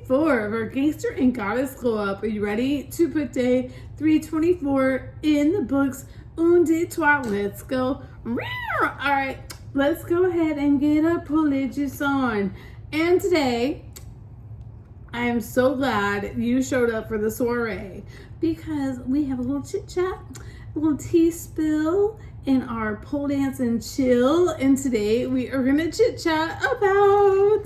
4 of our Gangster and Goddess Glow Up. Are you ready to put day 324 in the books? Un, deux, trois, let's go. All right, let's go ahead and get a pullage on. And today, I am so glad you showed up for the soiree because we have a little chit chat, a little tea spill in our pole dance and chill. And today we are gonna chit chat about,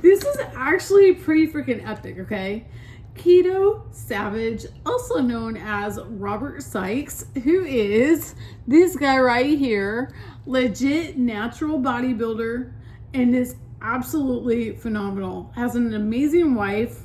this is actually pretty freaking epic, okay? Keto Savage, also known as Robert Sykes, who is this guy right here, legit natural bodybuilder, and is absolutely phenomenal. Has an amazing wife,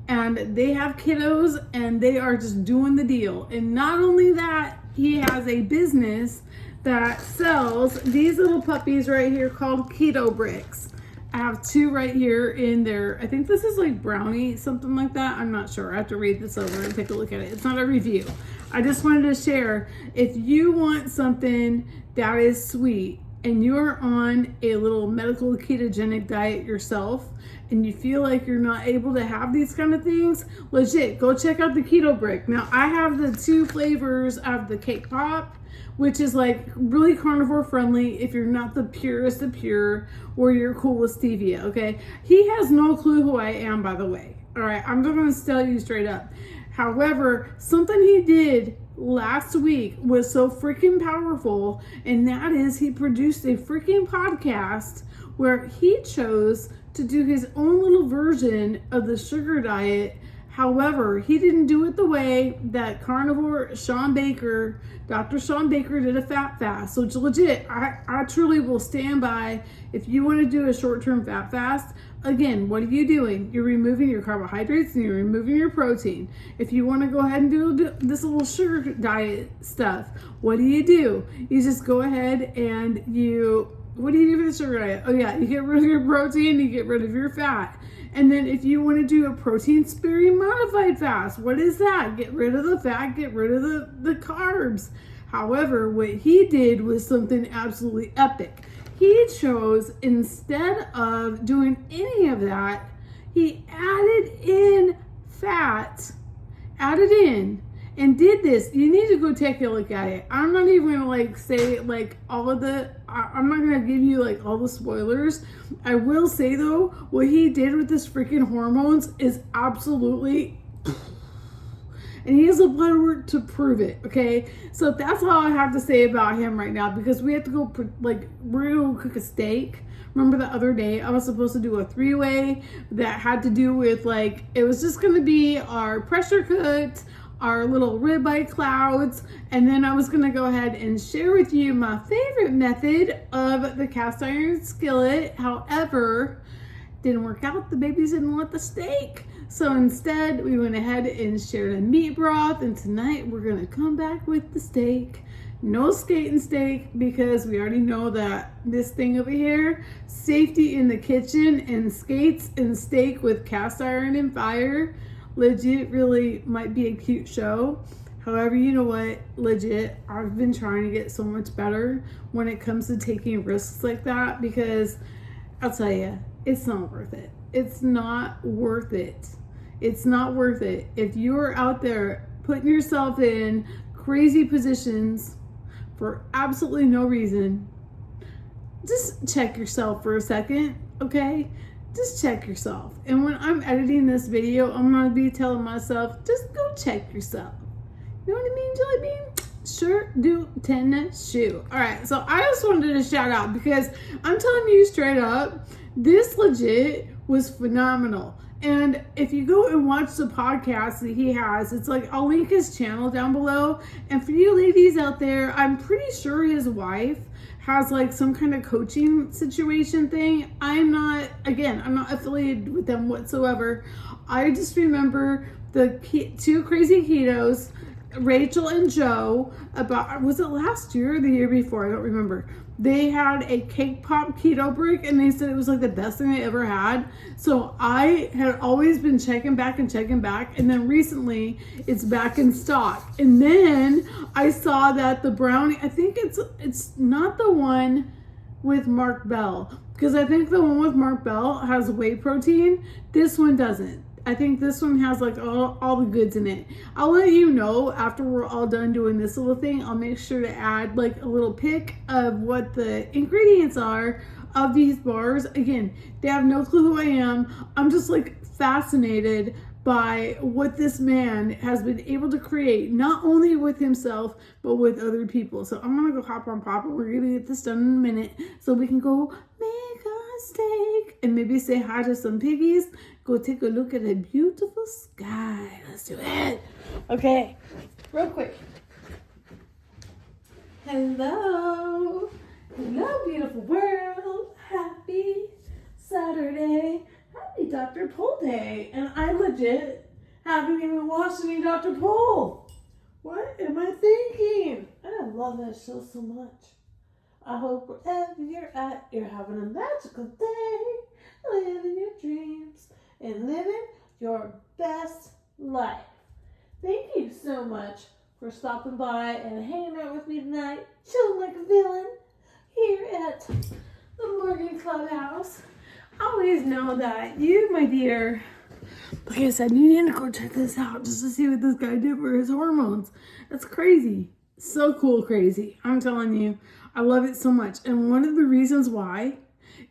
and they have kiddos, and they are just doing the deal. And not only that, he has a business that sells these little puppies right here called Keto Bricks. I have two right here in there. I think this is like brownie, something like that. I'm not sure. I have to read this over and take a look at it. It's not a review. I just wanted to share, if you want something that is sweet and you're on a little medical ketogenic diet yourself and you feel like you're not able to have these kind of things, legit, go check out the Keto Brick. Now, I have the two flavors of the cake pop, which is like really carnivore friendly if you're not the purest of pure or you're cool with stevia, okay? He has no clue who I am, by the way. All right, I'm just gonna tell you straight up. However, something he did last week was so freaking powerful, and that is he produced a freaking podcast where he chose to do his own little version of the sugar diet. However, he didn't do it the way that Carnivore Sean Baker, Dr. Sean Baker, did a fat fast. So it's legit, I truly will stand by, if you want to do a short-term fat fast, again, what are you doing? You're removing your carbohydrates and you're removing your protein. If you want to go ahead and do this little sugar diet stuff, what do? You just go ahead and what do you do for the sugar diet? Oh yeah, you get rid of your protein, you get rid of your fat. And then if you want to do a protein sparing modified fast, what is that? Get rid of the fat, get rid of the carbs. However, what he did was something absolutely epic. He chose, instead of doing any of that, he added in fat, and did this. You need to go take a look at it. I'm not even gonna say all of I'm not gonna give you all the spoilers. I will say though, what he did with this freaking hormones is absolutely, and he has a blood work to prove it, okay? So that's all I have to say about him right now, because we have to go, we're gonna cook a steak. Remember the other day, I was supposed to do a 3-way that had to do with it was just gonna be our pressure cooked, our little ribeye clouds, and then I was gonna go ahead and share with you my favorite method of the cast iron skillet. However, didn't work out. The babies didn't want the steak. So instead, we went ahead and shared a meat broth, and tonight we're gonna come back with the steak. No skating steak, because we already know that this thing over here, safety in the kitchen and skates and steak with cast iron and fire, legit really might be a cute show. However, you know what, legit, I've been trying to get so much better when it comes to taking risks like that, because I'll tell you, it's not worth it. It's not worth it. It's not worth it. If you're out there putting yourself in crazy positions for absolutely no reason, just check yourself for a second, okay? Just check yourself. And when I'm editing this video, I'm gonna be telling myself, just go check yourself. You know what I mean, Jelly Bean? Sure do tend to shoot. All right, so I just wanted to shout out, because I'm telling you straight up, this legit was phenomenal. And if you go and watch the podcast that he has, it's I'll link his channel down below. And for you ladies out there, I'm pretty sure his wife has some kind of coaching situation thing. I'm not affiliated with them whatsoever. I just remember the two crazy ketos, Rachel and Joe, was it last year or the year before? I don't remember. They had a cake pop keto brick, and they said it was the best thing they ever had. So I had always been checking back, and then recently it's back in stock. And then I saw that the brownie, I think it's not the one with Mark Bell, because I think the one with Mark Bell has whey protein. This one doesn't. I think this one has like all the goods in it. I'll let you know after we're all done doing this little thing. I'll make sure to add like a little pic of what the ingredients are of these bars. Again, they have no clue who I am. I'm just like fascinated by what this man has been able to create, not only with himself, but with other people. So I'm gonna go hop on pop, and we're gonna get this done in a minute so we can go make a steak and maybe say hi to some piggies. Go take a look at a beautiful sky. Let's do it. Okay, real quick. Hello. Hello, beautiful world. Happy Saturday. Happy Dr. Pole Day. And I legit haven't even watched any Dr. Pole. What am I thinking? I love that show so much. I hope wherever you're at, you're having a magical day, living your dreams, and living your best life. Thank you so much for stopping by and hanging out with me tonight, chilling like a villain here at the Morgan Clubhouse. Always know that you, my dear, like I said, you need to go check this out just to see what this guy did for his hormones. That's crazy. So cool, crazy. I'm telling you, I love it so much. And one of the reasons why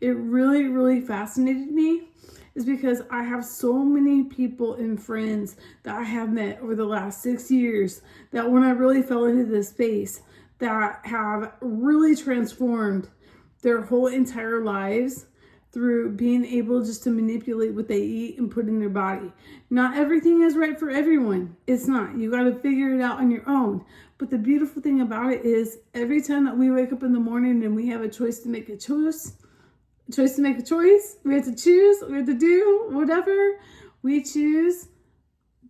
it really, really fascinated me is because I have so many people and friends that I have met over the last 6 years that when I really fell into this space that have really transformed their whole entire lives through being able just to manipulate what they eat and put in their body. Not everything is right for everyone. It's not. You got to figure it out on your own. But the beautiful thing about it is every time that we wake up in the morning and we have a choice to make a choice, we have to choose, we have to do whatever, we choose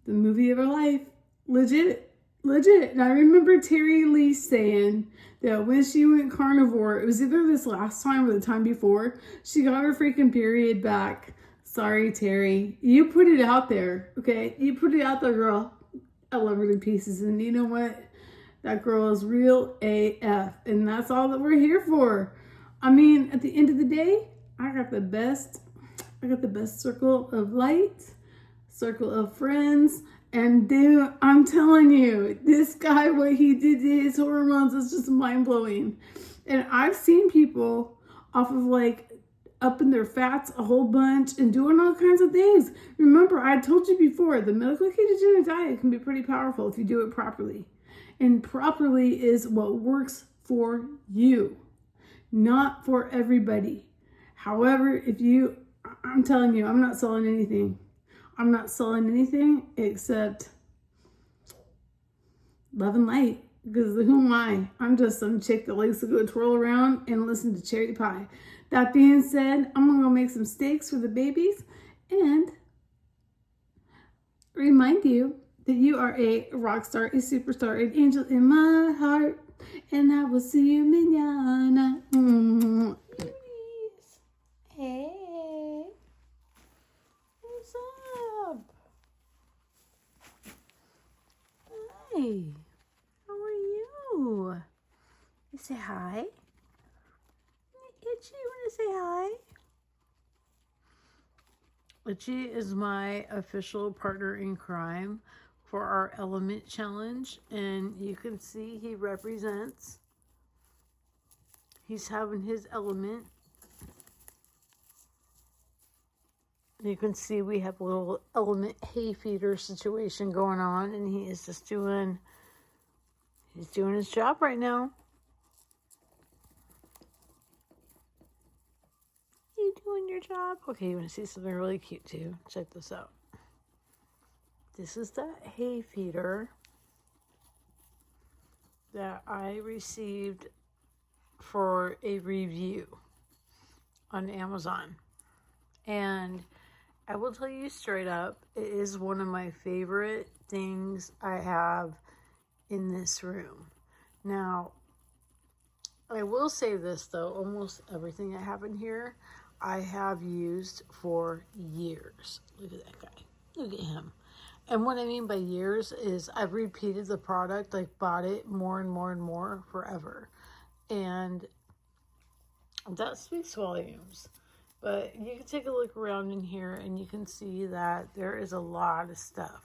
the movie of our life. Legit. And I remember Terry Lee saying that when she went carnivore, it was either this last time or the time before, she got her freaking period back. Sorry, Terry. You put it out there, okay? You put it out there, girl. I love her to pieces. And you know what? That girl is real AF. And that's all that we're here for. I mean, at the end of the day, I got the best circle of light, circle of friends. And dude, I'm telling you, this guy, what he did to his hormones is just mind-blowing. And I've seen people off of like upping their fats a whole bunch and doing all kinds of things. Remember, I told you before, the medical ketogenic diet can be pretty powerful if you do it properly. And properly is what works for you, not for everybody. However, I'm telling you, I'm not selling anything. I'm not selling anything except love and light. Because who am I? I'm just some chick that likes to go twirl around and listen to cherry pie. That being said, I'm going to go make some steaks for the babies and remind you that you are a rock star, a superstar, an angel in my heart. And I will see you mañana. Hey. What's up? Hi. How are you? You say hi? Itchy, you want to say hi? Itchy is my official partner in crime for our element challenge, and you can see he represents. He's having his element. You can see we have a little element hay feeder situation going on, and he is just doing his job right now. You doing your job? Okay, you want to see something really cute too? Check this out. This is the hay feeder that I received for a review on Amazon. And I will tell you straight up, it is one of my favorite things I have in this room. Now, I will say this though, almost everything I have in here, I have used for years. Look at that guy. Look at him. And what I mean by years is I've repeated the product, like bought it more and more and more forever. And that speaks volumes. But you can take a look around in here and you can see that there is a lot of stuff.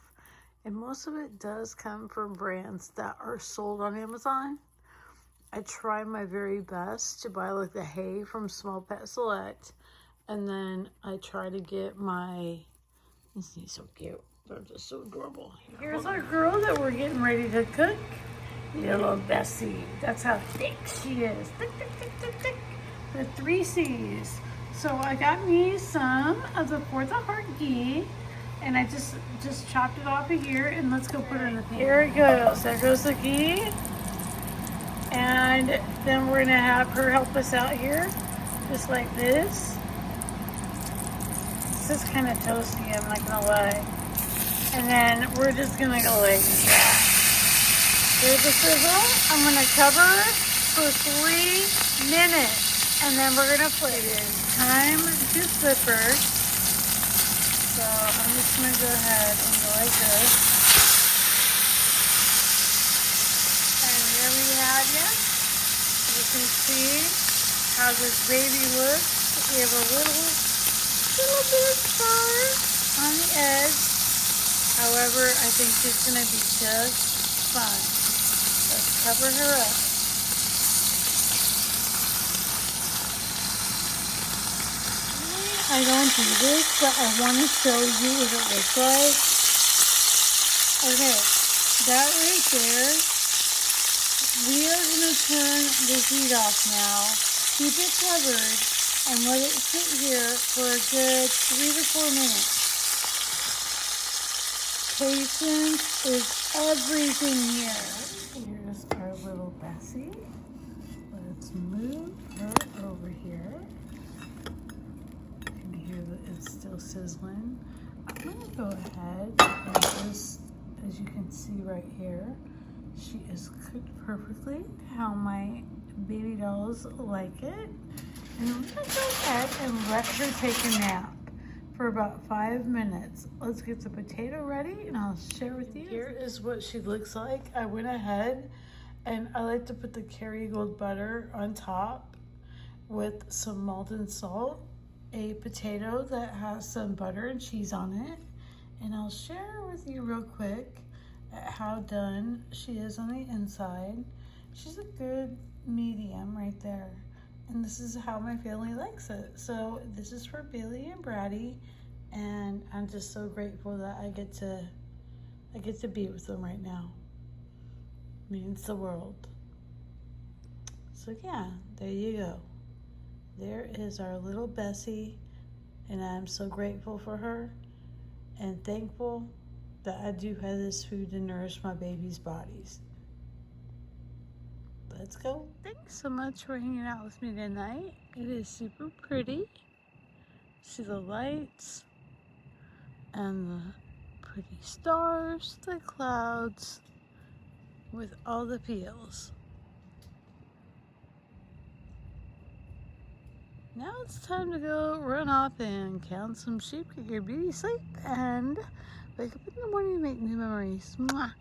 And most of it does come from brands that are sold on Amazon. I try my very best to buy like the hay from Small Pet Select. And then I try to get my, this is so cute. They're just so adorable. Here's our girl that we're getting ready to cook. Little Bessie. That's how thick she is. Thick, thick, thick, thick, thick. The 3 C's. So I got me some of the 4th of heart ghee. And I just chopped it off of here. And let's go put it in the pan. Here it goes. There goes the ghee. And then we're going to have her help us out here. Just like this. This is kind of toasty, I'm not going to lie. And then we're just going to go like that. Here's the sizzle. I'm going to cover for 3 minutes. And then we're going to flip it. Time to flip her. So I'm just going to go ahead and go like this. And there we have you. You can see how this baby looks. We have a little bit of fur on the edge. However, I think she's going to be just fine. Let's cover her up. I don't do this, but I want to show you what it looks like. Okay, that right there. We are going to turn the heat off now. Keep it covered and let it sit here for a good 3 to 4 minutes. Patience is everything here. Here's our little Bessie. Let's move her over here. You can hear that it's still sizzling. I'm going to go ahead and just, as you can see right here, she is cooked perfectly how my baby dolls like it. And I'm going to go ahead and let her take a nap for about 5 minutes. Let's get the potato ready and I'll share with you. Here is what she looks like. I went ahead and I like to put the Kerrygold butter on top with some molten salt, a potato that has some butter and cheese on it. And I'll share with you real quick at how done she is on the inside. She's a good medium right there. And this is how my family likes it. So this is for Bailey and Brady, and I'm just so grateful that I get to be with them right now. Means the world. So yeah, there you go. There is our little Bessie, and I'm so grateful for her and thankful that I do have this food to nourish my baby's bodies. Let's go. Thanks so much for hanging out with me tonight. It is super pretty. See the lights and the pretty stars, the clouds with all the peels. Now it's time to go run off and count some sheep, get your beauty sleep, and wake up in the morning and make new memories. Mwah.